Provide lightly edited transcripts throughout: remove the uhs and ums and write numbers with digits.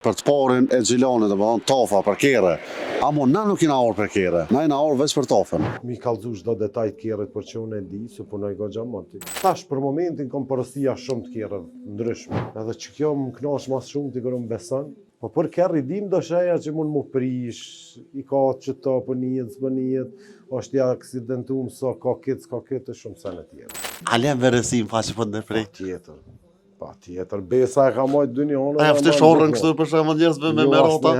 Për të parin e Xhilonit, domethënë tofa për kerre. Amo na nuk jena orë për kerre, na jena orë veç për tofën. Mi kallëzu çdo detaj të kerrit për që unë e di, se punoj goxha moti. Tash për momentin kam porosia shumë të kerrave ndryshme. Edhe që kjo më kënaq më shumë ti kur më beson. Po për kerr i dim do sheja që mund më prish, i ka çto po nihet, s'po nihet, është i aksidentuar, so ka këtë shumë sa në tjetër. A le verësim faqe po ndërprej. Pa tjetër, besa e ka mojt dynjonë. A ftë shorrën kështu për shembull njerëzve me rrota.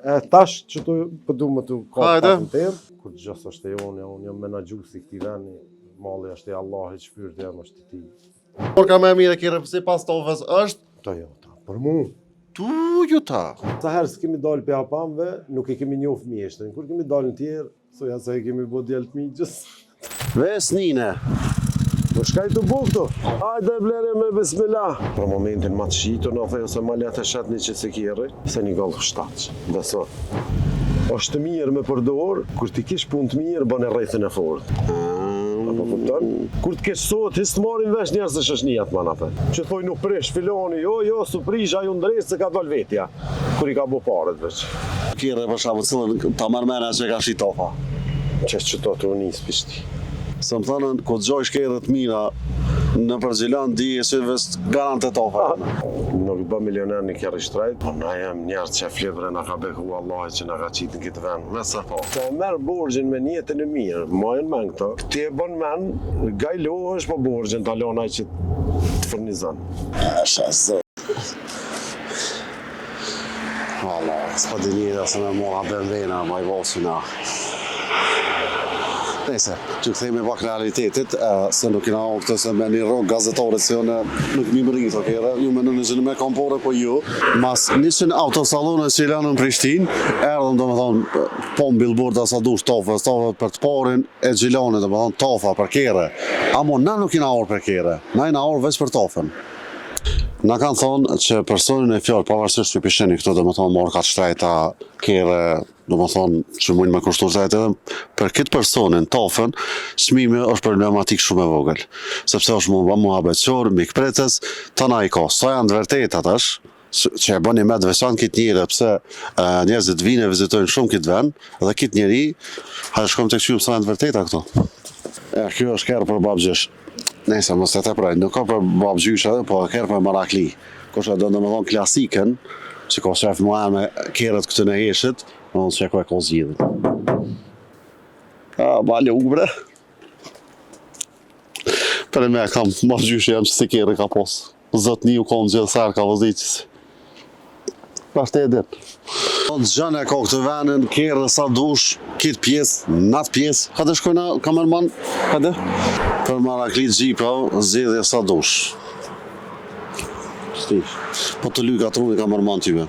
E tash që tu po du më tu ka të tërë. Kur gjës është e unë jam menaxhuesi i këtij vendi, malli është i Allahit, shpirti jam është i tij. Por ka më mirë kerë pse pas tofës është Toyota. Për mua Toyota. Sa herë kemi dalë pe hapamve, nuk i kemi njoft mjeshtrin. Kur kemi dalë në tjerë, soja se kemi bë djalë migjës. Vesnine. Po shkaj të bukto. Hajde blere me bismillah. Për momentin ma të shitu në thejë se ma letë e shetë një që se kjerë, se një gallë shtatës. Beso. Është mirë me përdor, kur ti kish punë të mirë, bën e rrethën e fort. Apo kupton? Kur të kesh sot, hisë të marin vesh njerë se shëshnijat man atë. Që thoj nuk prish, filoni, jo, surprizha ju ndresë se ka dal vetja. Kur i ka bu paret veç. Kjerë për shkakun cilën ta marrmena që ka shi tofa. Që to të unis pishti. Se më thënën, ku të gjoj shkerë të mira, në për Xhilon di e që vest garante tofa. Nuk bë milioner një kjerë i shtrajt, po na jem njerë që flibre na ka behu Allah që na ka qitë në këtë vend. Me sa po. Se merë borgjin me njetën e mirë, majën men këto. Ti e bën men, gajlo është po borgjin të alonaj që të furnizon. Asha zot. Allah, s'pa di njëra se me moha bërvena, ma i vosuna. Nese, që këthejme pak realitetit, se nuk kena o këtë se me një rogë gazetore se nuk mi më rritë, ju me në gjënë me kompore, po ju. Mas nisën autosalone që i lanë në Prishtinë, erdhëm do me thonë, po në billboarda sa dush tofës për të parin e Xhilonit, do me thonë tofa për kerre. Amo na nuk jena orë për kerre, na jena orë veç për tofën. Na kanë thonë që personin e fjallë, pavarësisht që pisheni këto, do me thonë morë ka të shtrejta kerre, do me thonë që mujnë me kushtu shtrejt edhe, për këtë personin, tofën, çmimi është problematik shumë e vogël. Sepse është muhabetçor, mikpreces, tëna i ka. Sa janë të vërtet atash, që e bëni me të veçan këtë njëre, pse njerëzit vinë e vizitojnë shumë këtë vend, dhe këtë njeri, hajde shkojmë të këqymë sa janë të vërteta këto. Kjo është kerë për babgjysh. Nese, mos e te prajnë, nuk ka për babgjysh edhe, po kerë për marakli. Kosha do në me thonë klasiken, që ka shef mua me kerët këtë në heshit, në në që e ka zgjidhin. Bale u bre. Për e me kam babgjysh jam që si kerë ka posë. Zotni u konë gjithë sarë ka vëzicës. Pashtë e din. Gjën e ka këtë venin, kerë sa dush, kitë pjesë, natë pjesë. Hajde shkojna kamerman, hajde. Për maraklit gjipa, zjedhje sa dush. Po të lyka të unë i kamerman tyve.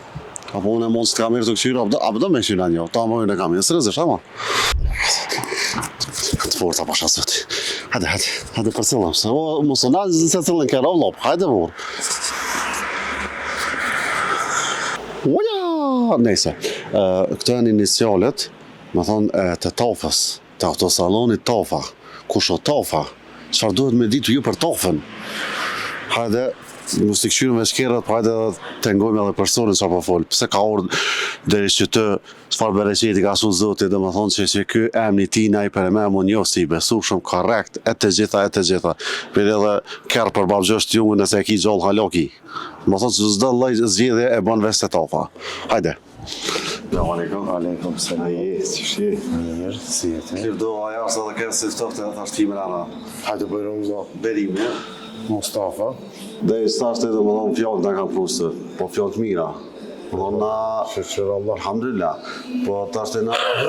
Apo unë e mund së të kamerë të këqyra, apo do me këqyra njo, ta më unë e kamerë, së rëzësh, ama. Të forta pasha zëti. Hajde për cëllëm, se mos në nalë se cëllën kera o lopë, hajde vërë. Uja, nese, këto janë inicialet, me thonë, të tofës, të autosalonit tofa, kush o tofa, qëfar duhet me ditu ju për tofën. Hajde, mos të këqyrëm e shkerët, po hajde të ngojmë edhe personin që po folë. Pse ka orë deri që të çfarë bereqeti ka su zotit, dhe me thonë që kë emni ti na i për e me më njo si i besu shumë korrekt, e të gjitha. Për edhe kërë për babgjësht jungën nëse e ki gjallë haloki. Më thonë që zdo lloj zgjedhje e bën veç të tofa. Hajde. Aleikum selam. Si shi? Mirë, si e te? Kërdo aja ose dhe kërë si stofte dhe thashtë timin ana. Hajde bëjrëm zo. Berim, ja? Mustafa. Dhe i stashtë edhe më thonë fjallë nga kam prusë, po fjallë të mira. Po na, Shqyrë Allah. alhamdulillah, po tashtë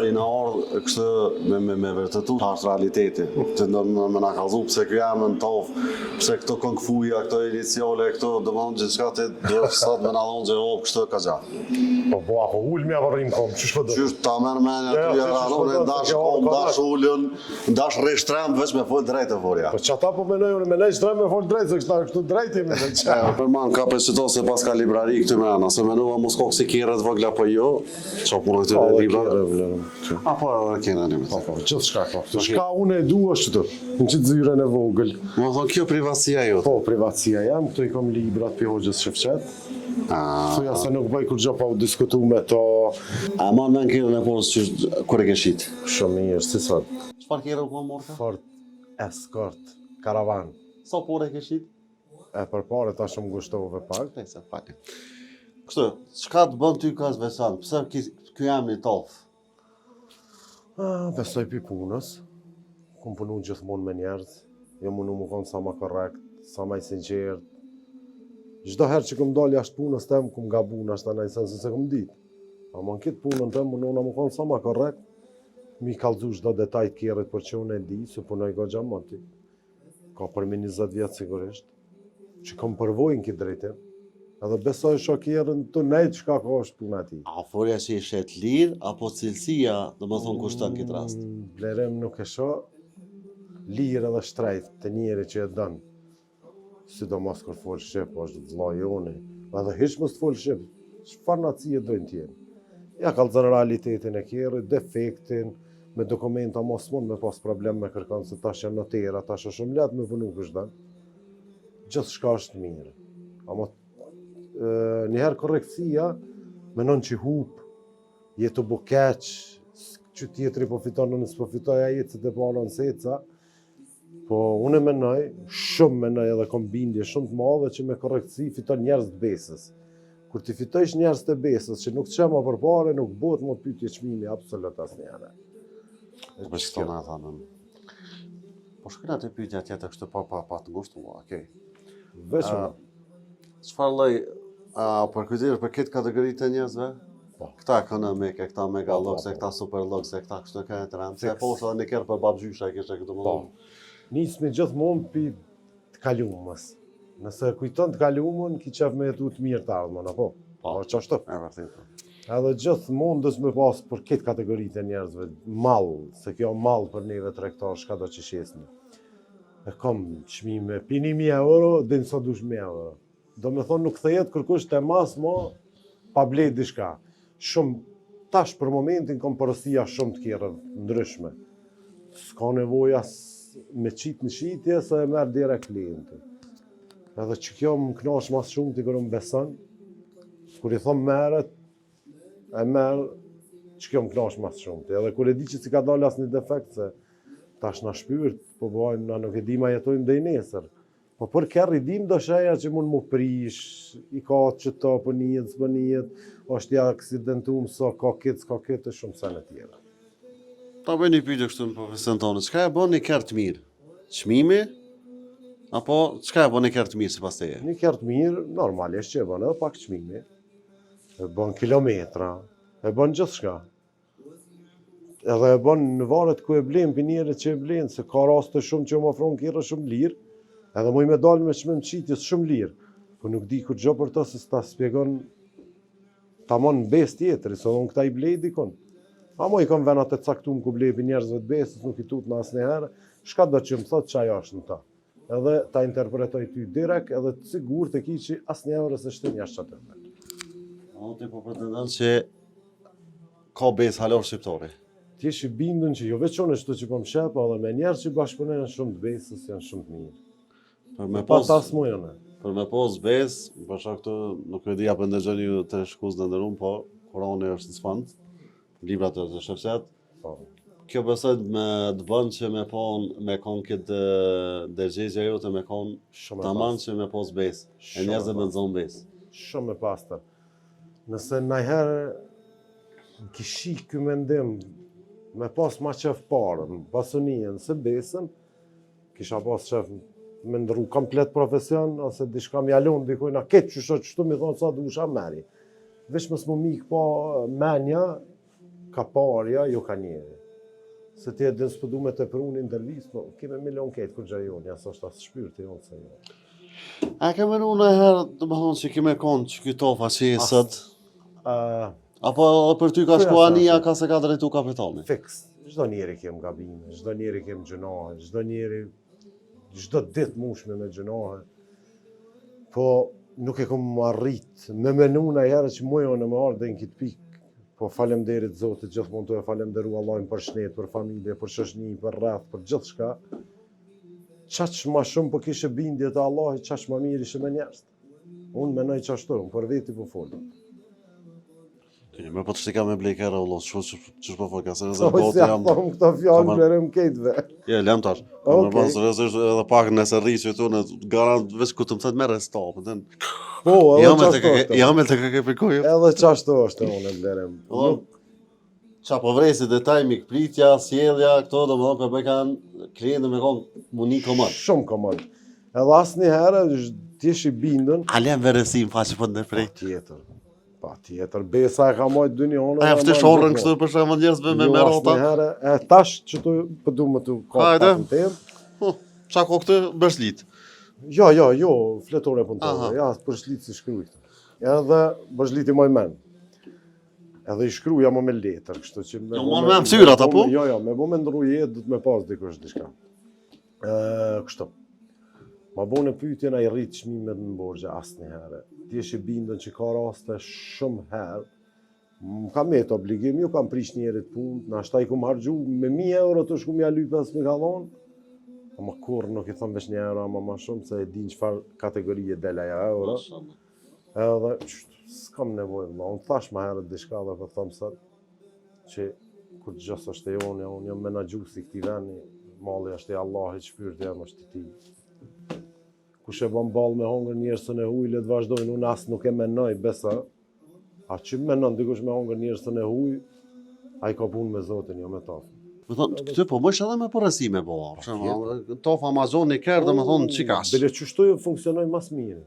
i na ardhë kështë me vërtetu tashtë realiteti. Që me na kalzu pse kjo jamë në tofë, pse këto këngfuja, këto iniciale, këto dëmonë gjithë shka të dërë sot me na dhonë gjërovë kështë ka gja. Po ullë mja vërrim kom, qysh për dërë? Qysh ta merë menja të vjerë, dash kom, dash ullën, dash rishtrem, veç me folë drejtë e forja. Po që ata po menoj shtrem me folë drejtë, se kështu drejtë jemi dhe që. Për man ka përqito se pas ka librari këtë mena, se menua mos kokë si kjerët vogla po jo, që punë këtë dhe libra. Apo edhe kjena një me të. Gjithë shka ka. Shka unë e du është të, në qitë zyren e vogël. Më thonë kjo privatësia jo. Po, privatësia jam, këto i kom librat për hoxhës Shefqet. Thoja se nuk bëj kur gjë pa u diskutu me to. A ma në kërën e porës që kur e ke shit? Shumë mirë, si sot. Çfarë kërë u morka? Ford Escort, karavan. Sa porë e ke shit? E përpare ta shumë gushtove pak. Se pak. Kështu, çka të bën ty kas veçan? Pse ky emri Tof? Besoj pi punës. Kum punu gjithmonë me njerëz. Jo mundu më konë sa ma korrekt, sa ma i sinqert. Çdo herë që kum dalë jashtë punës tem, kum gabu në ashtë anaj sensin se kum ditë. Ama në kitë punën tem, mundu më konë sa ma korrekt. Mi kalzu çdo detaj të kjerët për që unë e di, se punoj goxha moti. Ka përmi 20 vjetë sigurisht. Që kom përvojnë këtë drejtim. Edhe besoj shokjerën të nejtë çka ka është puna ti. A forja që i shet lirë, apo cilësia, dhe më thonë kushton këtë rast? Blerem nuk e shoh. Lirë edhe shtrejt të njeri që e dënë. Sidomos kur fol shqip, është vëlla joni. Edhe hiç mos të fol shqip. Çfarë nacie dojnë t'jenë? Ja kallëzën realitetin e kjerë, defektin, me dokumenta mos mund me pas problem me kërkan se tash janë notera, tash është shumë letë me punu kështën. Gjithçka është mirë. Ama njëherë korrektësia, menon që hup, jetë u bukeq, që tjetëri po fiton në nësë po fitoj a jetë se të po anon seca, po unë shumë menoj edhe kom bindje shumë të madhe që me korrektësi fiton njerëz të besës. Kur ti fitojsh njerëz të besës që nuk qema për pare, nuk bëhet më pyetje çmimi absolut asnjëherë. Po çto na thanën. Po shkëna të pyetja tjetër kështu pa të ngushtuar, okay. Veçmë. Çfarë lloj përkujdesh për këtë kategori të njerëzve? Po. Këta ekonomike, këta megalokse, këta superlokse, këta kështu kanë të rëndë. Se po sa në kërë për babgjysha kishe këtë më dhomë. Nismi gjithmonë pi të kalumës. Nëse kujton të kalumën, ki qef me jetu të mirë të ardhmën, apo? Po, që ashtu? E vërtetë. Edhe gjithmonë dës me pas për këtë kategoritë e njerëzve, mall, se kjo mall për neve tregtar, shka do që shesni. E kom çmime, pini 1.000 euro, dhe nësa dush 1.000 euro. Do me thonë nuk thejet kërkush të mas, mo, pa blejt diçka. Shumë, tash për momentin kom përësia shumë të kjerë ndryshme. S'ka nevoja me qitë në shitje, se e merë direkt klienti. Edhe që kjo më knash mas shumë të kërë më beson, kur i thomë meret, e merë që kjo më knash mas shumë. Edhe kur e di që si ka dalë asë një defekt, se tash na shpyrt, po bojnë, na nuk e di ma jetojmë dhe i nesër. Po për kërë i dim do sheja që mund më prish, i ka që ta për njët, s'për njët, është ja aksidentum, sa ka këtë, shumë sene tjera. Ta bëj një pyetje kështu në profesion tonë, çka e bën një kërë të mirë? Çmimi? Apo çka e bën një kërë të mirë sipas teje? Një kërë të mirë, normalisht që e bën edhe pak çmimi, e bën kilometra, e bën gjithçka. Edhe e bën në varet ku e blen, për njerët që e blen, se ka raste shumë që më ofron kjerë shumë lirë, edhe mu i me dalë me çmim qitjes shumë lirë, po nuk di kur gjë për të se s'ta spjegon ta mon në bes tjetëri, se unë këta i blej dikon. A mu i kom venat e caktum ku blej për njerëzve të besës, nuk i tut në asnjëherë, shka do që më thot qaj është në ta. Edhe ta interpretoj ty direkt, edhe të sigur të ki që asnjëherë se shtin jashtë qatë të Unë ti po pretendon që ka besë halor shqiptari. Ti je i bindun që jo veç unë çdo që po më shep, edhe me njerëz që bashkëpunojnë janë shumë të besës, janë shumë të mirë. Për me Pa pos, tas më janë. për me pos besë, për shkak këtu nuk e di apo ndëgjoni ju të shkuz në ndërum, po Kurani është në sfond, librat e shefset. Po. Kjo besoj me të bën që me kon këtë dërgjegja jote me kon Shumë e tamam që me pos besë. E Shumë njerëzit e me nxon besë. Shumë e pastër. Nëse najherë në kishi ky mendim me pas ma qef parën, pasunijen, se besën, kisha pas qef me ndru komplet profesion, ose diçka mjalon dikujna, ketë qështu mi thonë sa dusha meri. Vesh mës më mikë pa menja, ka parja, jo ka njeri. Se ti e din s'pëdu me të prunë intervjist, po keme milion ketë kur gjajon, jasë është asë shpyrë të jonë se jo. A ke menu në herë të më thonë që kime konë që kytofa që i sët? Apo për ty ka shku ania ka se ka drejtu kapitali? Fix. Çdo njeri kem gabime, çdo njeri kem gjunahe, çdo ditë mushme me gjunahe. Po nuk e kom arrit me menu najherë që mujo në më ardhe në këtë pikë. Po falemderit Zotit, gjithmonë të e falemderu Allahin për shnet, për familje, për shoshni, për rreth, për gjithçka. Qaq ma shumë po kishe bindje të Allahit, qaq ma mirë ishe me njerëz. Unë menoj që ashtu, unë për veti po folë. Me po të shtika me blejkera u losë, që po folë, ka se Po rezervohet si a thomë këto fjallë blerëm kejtve. Je, lem tash. Okej. Me pas rezervë edhe pak nëse rri që tu në garant veç ku të më thët mere stopë. Po, edhe që ashtu është. Jam e të ka pikojë. Edhe që ashtu është unë blerëm. Qa po vresi detaj, mikpritja, sjellja, këto do më thonë për kanë klientë me konë muni komand. Shumë komand. Edhe asë një herë, ti shi bindën. A lem verësim faqë për në prej? Pa tjetër, besa e ka majtë dy një honë. A efte shorën kështu për shemë njerëzve me merota? Jo, asë një herë, e tash që tu pëdu më tu ka pasën temë. Qa ko këtë bërshlit? Jo, fletore punëtore, ja, bërshlit si shkruj këtë. Edhe bërshlit i moj men. Edhe i shkruja më me letër, kështu që... Jo, më me mësyrat, apo? Jo, me bo me ndru jetë, du të me pas dikush diçka. Kështu. Ma bo në pyetjen a i rritë çmimet në borgje asë një herë. Ti e bindën që ka raste shumë herë. Më kam metë obligim, ju kam prish njerit punë, në ashtaj ku më hargju me 1000 euro të shku mja lypës me kalonë. Ama kur nuk i thëmë vesh 1 euro, ama ma shumë, se e din çfarë kategorie delaja euro. Edhe, s'kam nevojë, unë thash ma herët diçka dhe për thëmë sot, që kur gjës është e unë jam menaxhusi këti veni, malli është e Allahit, shpirti jam është i tij. Kush e bën ballë me hongër njerëzën e huj, le të vazhdojnë, unë as nuk e menoj, besa. A që menon dikush me hongër njerëzën e huj, ai ka punë me Zotin, jo me ta. Me thonë, këtë po mësh edhe me përësime po, tof Amazon i kërë dhe me thonë qikash. Bile qështu funksionoj mas mirë.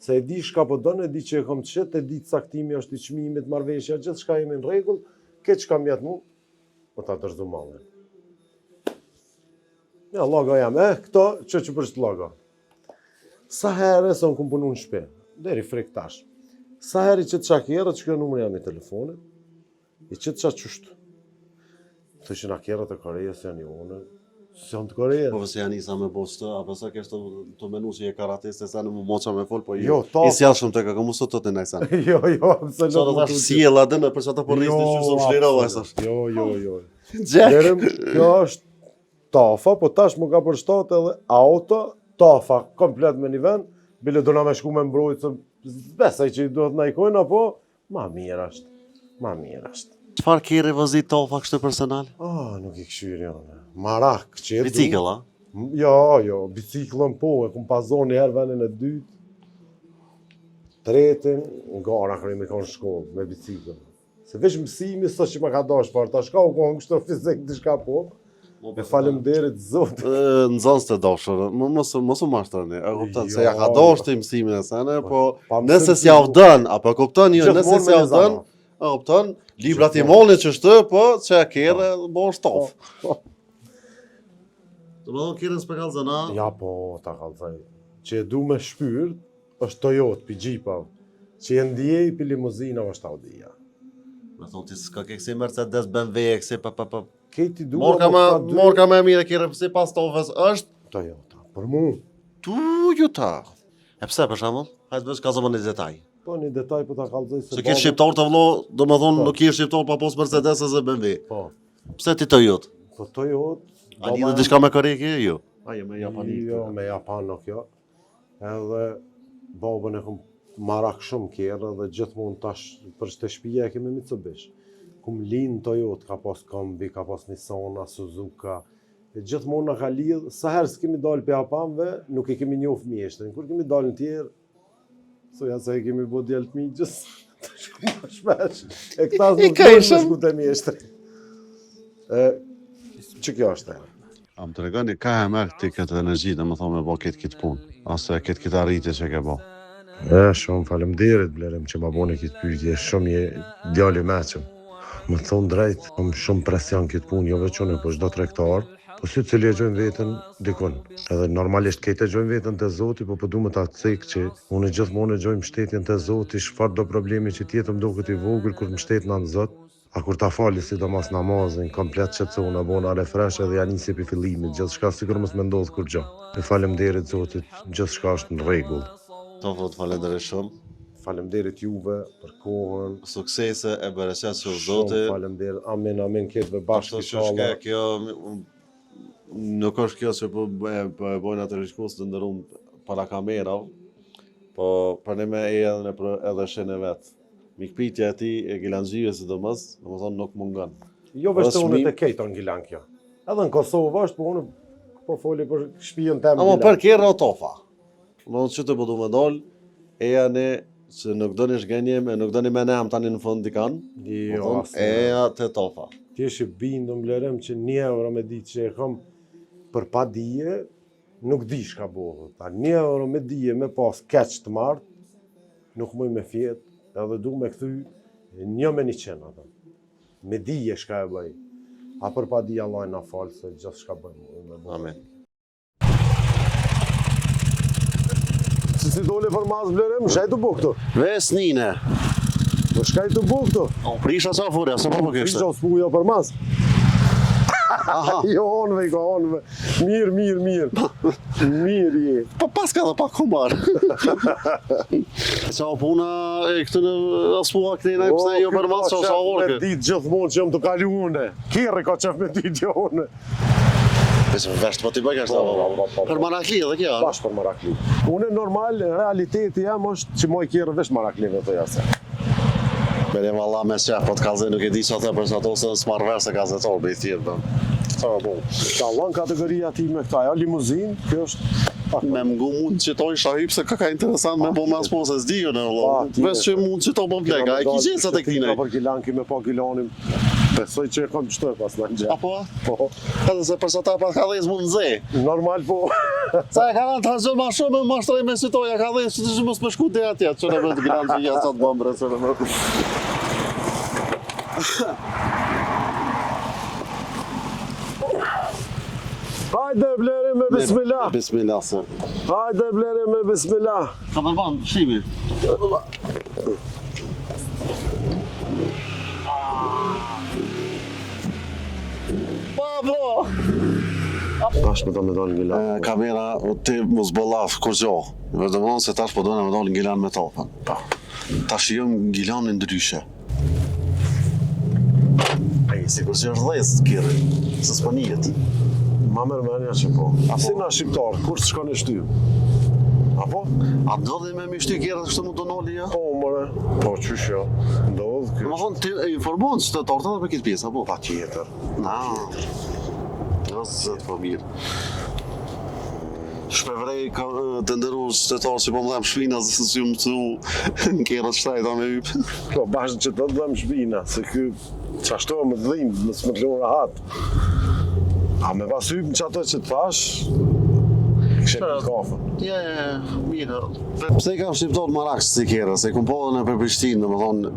Se e di shka po dënë, e di që e kom të qëtë, e di caktimi është i çmimit, marrëveshja, gjithë shka jemi në rregull, këtë shka mjetë mu, po ta dërzu mallin. Ja, logo jam, këto, që përshtë logo. Sa herë se unë kom punu në shpe, deri frek tash. Sa herë i qëtë qakjerë, që kjo numër jam i telefonit, i qëtë qa qështu. Thëshin a kjerët e Koreje se janë i unë, se janë të Koreje. Po vëse janë isa me boshtë, apo sa kështë të menu që je karatiste, sa në më moqa me folë, po Jo, i sjallë shumë të ka këmu sot të të najsan. Jo, absolut. Qa të thash sjella dënë, për që të përrisht të që shumë shlirova, e sash. Jo. Gjek! Derëm, kjo është tafa, po tash më ka përshtat edhe auto, tafa, komplet me një vend, bile do na me shku me mbrojtë, besaj që i duhet na ikojnë, apo, ma mirë është. Qëfar kere vëzit tofa kështë personal? Nuk i këshyri janë. Marak, që e du. Bicikl, a? Jo, biciklën po, e kum pazon një herë vendin e dytë, tretin, në gara kërë me konë shkollë, me biciklën. Se veç mësimi, së që më ka dash parë, ta shka u konë kështë fizik, diçka po, me falemderit zotë. Në zonës të dashër, mos u mashtërni, e kuptan, se ja ka dash të mësimin e sene, po nëse s'ja vdën, apo kuptan, jo, nëse s'ja vdën, e kuptan, librat i mollin që shtë, po që e kere, bo është tof. Të më thonë kere s'pe kalzëna? Ja, po, ta kalzaj. Që e du me shpyrt, është Toyota, pi Jeepav. Që e ndjej, pi limuzina, është Audia. Me thonë, ti s'ka ke kësi Mercedes, BMW, kësi pa. Keti du... Morka me mire kere, pësi pas tofës është? Toyota, për mu. Toyota. E pse për shambull? Hajtë veç ka zëmë një detaj. Po, një detaj po ta kalzaj se... Se ke shqiptar të vlo, do më thonë, nuk ke shqiptar pa pos Mercedes e BMW. Po. Pse ti Toyota? Po, Toyota... A një dhe dishka me Koreke, jo? Ajo me Japanik. Jo, me Japan nuk jo. Edhe babën e kom marak shumë kjerë dhe gjithmonë tash për shte shpija e kemi Mitsubishi. Kum linë Toyota, ka pas Kombi, ka pas Nissan, Suzuka. E gjithmonë në ka lidhë, sa herë s'kemi dalë për Japanve, nuk e kemi njohë mjeshtrin. Kur kemi dalë në tjerë, soja se e kemi bo djellë të migjës, të shku shpesh. E këta s'nuk dojnë me shku të mjeshtrin. Që kjo është e? A më të regoni, ka e merë ti këtë energji dhe më thonë me bo këtë punë, ose këtë arritje që ke bo? Shumë falemderit, blerem, që ma boni këtë pyetje, shumë je djali meqëm. Më thonë drejt, kam shumë presion këtë punë, jo veçone, po çdo tregtar, po si cili e gjojnë vetën dikun. Edhe normalisht këtë e gjojnë vetën të Zoti, po du me ta cek që unë gjithmonë e gjojnë mbështetjen të Zoti, çfarë do problemi që tjetëm do këtë i vogël kur mbështet në Zot. A kur ta fali sidomos namazin, komplet qetësona, bona refresh edhe ja nisi për fillimit, gjithçka sikur mos më ndodh kur gjë. E falemderit Zotit, gjithçka është në rregull. To vot falenderoj shumë. Falemderit juve për kohën. Suksese e bereqet që Zoti. Shumë falemderit. Amin, ketëve bashkë inshallah. Kjo nuk është kjo që po bojnë atë rishkus të ndërum para kamerave. Po për ne me edhe shenë vetë. Mikpritja e ti e Gilanxhive sidomos, domethënë nuk mungon. Jo vetëm unë të kejton Gilan kjo. Edhe në Kosovë është, po unë po foli për shtëpinë time. Ama për kërë o tofa. Në që të bëdu me dollë, eja ne që nuk do një shgenjeme, nuk do një menem tani në fund dikan, Jo, eja të tofa. ti është bindu mblerëm që 1 euro me ditë që e kam për pa dije, nuk di shka bohë. Ta 1 euro me dije me pas keq të martë, nuk muj me fjetë, edhe du me këthy 1 me 100 atë. Me dije shka e bëj. A për pa dije Allah na falë se gjithë shka bëjmë. Amen. Si dole për mas mblerëm, shaj të bukë këtu. Vesnine, Po shkaj të bukë këtu. o prisha sa furja, se po më kështë. Prisha s'pu jo për mas. Aha, Jo onve, ka onve. Mirë. Mirë je. pa pas ka dhe pak humar. Qa puna e këtë në aspua këtina, pëse jo për mas, qa orke. Me ditë gjithmonë që jam të kalu une. Kjerë ka qef me ditë jo une. Pëse vesh të po t'i bëj kështë, për marakli edhe kja. Bash për marakli. Une normal, realiteti jam është që moj kjerë vesh maraklive të jase. Berem Allah me qef, po t'kallëzë nuk e di që atë për që ato se në smarë verse gazetor, be i thirë, bëm. Qa bo. Talon kategoria ti me këta, ja limuzin, kjo është Me mgu mund që qitoj shahip se ka interesant me po mas po se s'di ju në Allah. Ves që mund që to po vlega, e ki gjithë të këtine. Për Gilan, ki me po Gilanim. Besoj që e kam qëtoj pas në gjë. Apo? Po, Edhe se përsa ta pa ka dhejës mund nëze. normal po. Sa e ka në të hazë ma shumë, ma shtoj me sitoja ka dhejës që të mos me shku dhe atje, që në vëtë granë që jasat bëmbre, që në vëtë. Hajde bleri me bismillah. Bismillah, se. Hajde bleri me bismillah. Ka përban, shimi. Pablo! Tash me ta me dalë Gilan. Kamera, ti mos bëllaf, kur gjo. Vetëm se tash po dojnë me dalë Gilan me topën. Tash jëm Gilanin ndryshe. Ej, si kur që është dhezë të kire, se s'po njet. Ma mërmenja që po. Si na shqiptar, kur të shkon e shty? Apo? A ndodhi me mi shty kjerë kështë më të noli, ja? Po, mëre. Po, qysh jo. Ndodhë kjo. Më thonë, ti e informon që të torta dhe për këtë pjesë, apo? Pa tjetër. Na, zëtë po mirë. Shpevrej ka të ndëru qytetarë që po më dhem shpina se që më të në kjerët shtajta me ypë. Po, bashkë që të dhem shpina, se kjo qashto më të dhimë, nësë më të lorë rahat. A me pas hypë në që ato që të thash, kështë e për kafe. Ja, mirë. Pse i kam shqiptar Marakës si kjerë, se kum po dhe në për Prishtinë, në më thonë,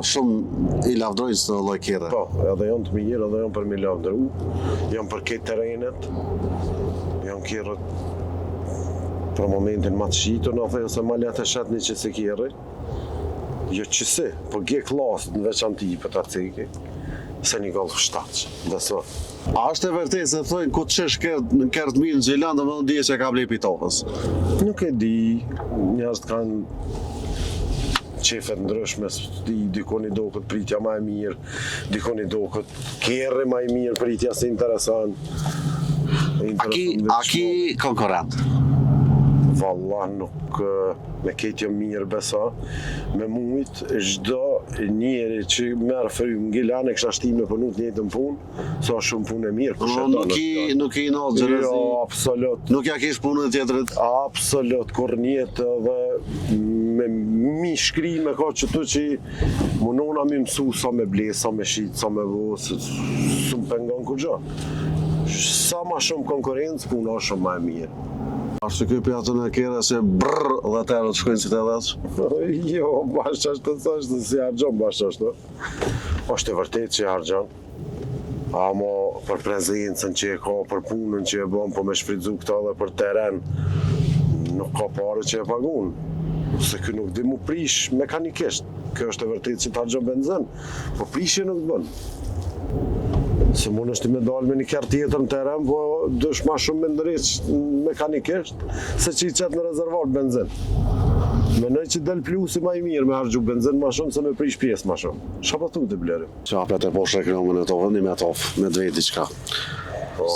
shumë i lavdrojnë së të lloj kjerë. Po, edhe janë të mirë, edhe janë për mi lavdru, janë për këtë terenet, janë kjerët për momentin ma të shqitur, në thejë ose ma letë e shetë një që se kjerë, jo qësi, po gje klasë në veçanti për të ceki, se një gallë shtatës, dhe so. A është e vërtet se thojnë ku të shesh në kërtë mirë në Gjilan dhe më në dije që ka blej pitofës? Nuk e di, njerëzit kanë qefet ndryshme, dikon i do këtë pritja ma e mirë, dikon i do këtë kjerë ma e mirë, pritja se interesant. A ki konkurent? Valla nuk me ketë jam mirë besa, me mujt çdo njeri që merë frymë Gilan e kësha shtim me punu të njëjtën punë, sa shumë punë e mirë. Nuk i nalë gjelëzi? Jo, absolut. Nuk ja kish punën e tjetërit? Absolut, kur njetë dhe me mi shkri me ka që tu që munona mi mësu sa me ble, sa me shqit, sa me vo, së më pengon kur gjo. Sa ma shumë konkurencë, puna shumë ma e mirë. Ashtë që këpja të në kjera se brrr dhe tërë të shkojnë si të edheq? Jo, bashkë ashtë të thashtë, si hargjon bashkë ashtë. Është e vërtet që i hargjon. Amo për prezencën që e ka, për punën që e bën, po me shfridzu këta dhe për teren, nuk ka pare që e pagun. Se kjo nuk di mu prish mekanikisht. Kjo është e vërtet që të hargjon benzin, po prishje nuk të bën. Se mund është me dalë me një kërë tjetër në teren, po dësh ma shumë me ndëriq mekanikisht, se që i qetë në rezervar benzin. Menoj që del plusi ma i mirë me hargju benzin ma shumë se me prish pjesë ma shumë. Qa pa thu të bleri? Qapet e poshtë reklamën e to, vëndi me tof, me dveti qka.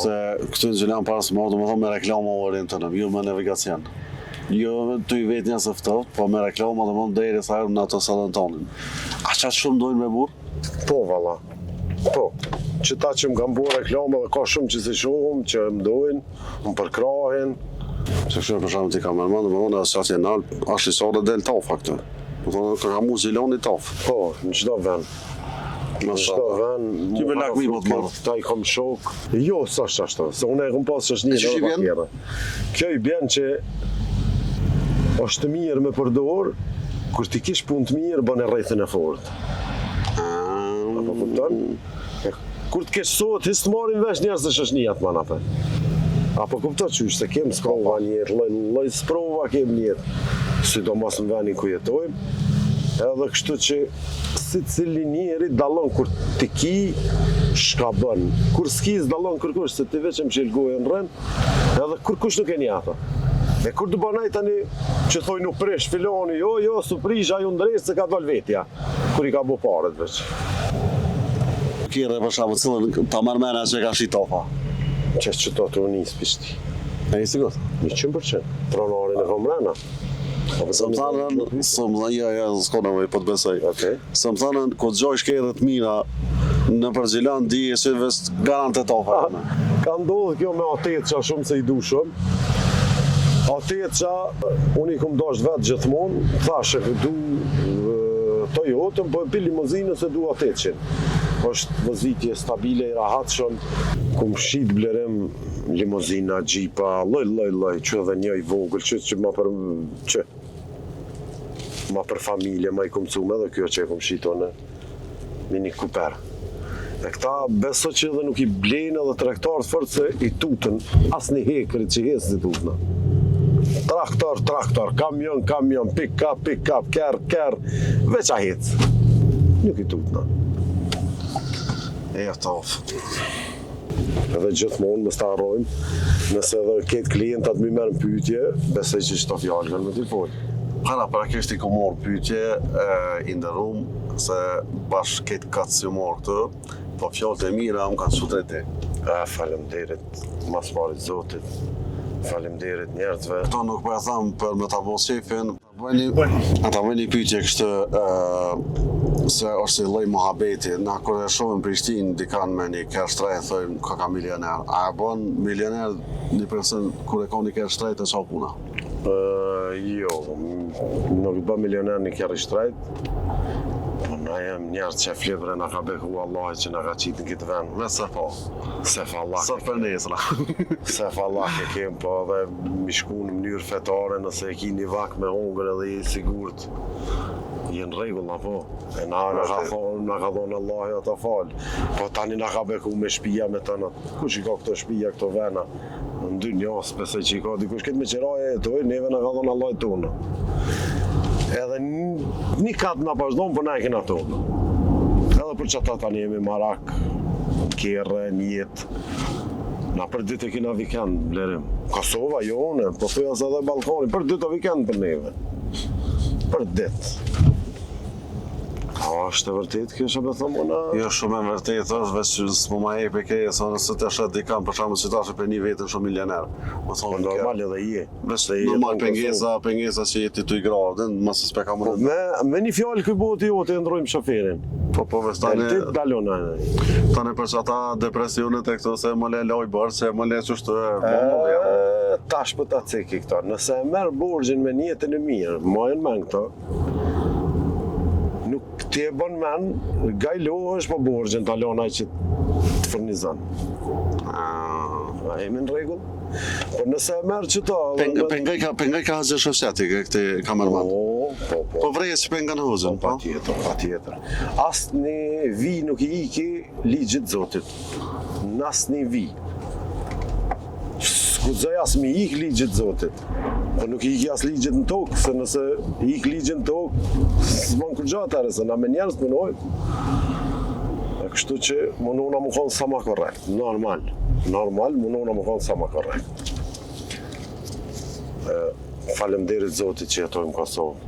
Se këtu në Gjilan pas më do më thonë me reklama orientënëm, ju me navigacion. Jo, ty i vetë një së ftoft, po me reklama dhe mund deri sa në autosalon tonin. A qatë shumë dojnë me burë? Po, valla. Po. Që ta që më kam bërë reklama dhe ka shumë që si shumë, që më dojnë, më përkrahin. Se kështë për shumë t'i kamerman, dhe më unë asë qatë jenë alë, ashtë i sore del tafa këtë. Më thonë, ka mu ziloni taf. Po, në qdo vend. Në qdo vend... Ty me lakmi po të marrë. Ta i kom shok. Jo, sa ashtu, se unë e kom pas që është një që i vjen? tjera. Kjo i bjen që është mirë me përdor, kur ti kish punë të mirë, bën e rrethën e fort. Apo kupton? Kur të kesh sot, hisë të marim vesh njerës dhe shëshnijat man atë. Apo kupton qysh, se kem sprova njerë, loj sprova kem njerë. Sidomos në venin ku jetojmë. Edhe kështu që si cili njeri dallon kur ti ki, shka bën. Kur s'ki s'dallon kërkush, se ti veqem që ilgojën rën, edhe kërkush nuk e një ata. E kur të banaj tani që thoj nuk prish filoni, jo, su prish, ajo ndresë se ka dal vetja, kur i ka bo paret veç. Kire për shabu cilën ta mërmena që ka shi tofa. Që to të unisë pishti. E i sigur? 100%. Pronarin e komrena. Së më thanën, s'ko në mëj, po të besoj. Së më thanën, ku të gjoj shkerët mina në përgjilan, di e që vest garante tofa. Ka ndodhë kjo me atet qa shumë se i du shumë. Atet qa, unë i kom dasht vetë gjithmonë, thashe që du Toyotën, po e pi limuzinën se du atetqin. është vëzitje stabile i rahatshëm, kum shit blerim limuzina, gjipa, loj, që edhe një i vogël, që ma për familje, ma i kum cume dhe kjo që e kum shito në Mini Cooper. E këta beso që edhe nuk i blejnë edhe traktarët fort se i tutën as një hekërit që hesë si tutëna. Traktor, kamion, pick-up, ker, veç a hecë. Nuk i tutëna. E tof. Edhe gjithmonë më starojmë, nëse edhe ketë klientat më merën pyetje, besoj që çdo fjalë kanë më t'i folë. Para kështë i komor pyetje i ndërum se bashkë ketë katë si morë këtë, po fjallët e mira më kanë sutreti. Faleminderit, mas marit Zotit, faleminderit njerëzve. Këto nuk po e thamë për me ta bo shefin, ata bëjnë një pyetje kështë se është si lloj muhabeti. Na kur e shohim Prishtinë dikan me një kerr shtrejt, thojmë ka milioner. A e bën milioner një person kur e ka një kerr shtrejt e qa puna? Jo, nuk bë milioner një kerr shtrejt. Na jem njerë që flibre na ka beku Allah që na ka qitë në këtë vend. Me se po? Se falak. Sot për nesra. Se falak e kem, po edhe mi shku në mënyrë fetare nëse e ki një vak me hongër edhe i sigurt. Jenë regull, apo? E na ka thonë Allah ja ta falë. Po tani na ka beku me shpija me të nëtë. Kush i ka këto shpija, këto vena? Në dy njës, besoj që i ka dikush këtë me qiraje e toj, neve na ka thonë Allah i tonë. Edhe një katë nga pashdojnë, për na e kena tonë. Edhe për që ata tani jemi marak, kjerë, njetë. Na për ditë e kena vikend, blerim. Kosova, jo une, po thuja se edhe Balkani, për ditë o vikend për neve. Për ditë. A është e vërtet kjo që me thëmë una? Jo shumë e vërtet është, veç që s'mu ma e për keje, se nëse të shet dikam, për shamë që ta është për një vetën shumë milioner. Normal edhe je. Normal pengesa që jeti të i grave, dhe mësë s'pe ka më Me një fjallë këj botë jo të ndrojmë shoferin. Po veç tani... Tani për që ata depresionet e këto se më le loj bërë, se më le qështu e... Tash për ta ceki këta, nëse e merë borgjin me njetën e mirë, majnë men këto, nuk ti e bën men, gajlohesh po borgjin të alonaj që të furnizan. A jemi në regull? Por nëse e merë që ta... Pengaj ka hëzë shofsjati këti kamerman. Po vrejës që penga në hëzën, po? Pa tjetër. Asë një vi nuk i iki ligjit Zotit. Në asë një vi. Skudzoj asë mi ik ligjit Zotit. Po nuk i iki asë ligjit në tokë, se nëse i ik ligjit në tokë, s'bon kur gjatare, se na me njerës të mënojë. Kështu që mënona më konë sa ma korrekt, normal, mënona më konë sa ma korrekt. Faleminderit Zotit që jetojmë Kosovë.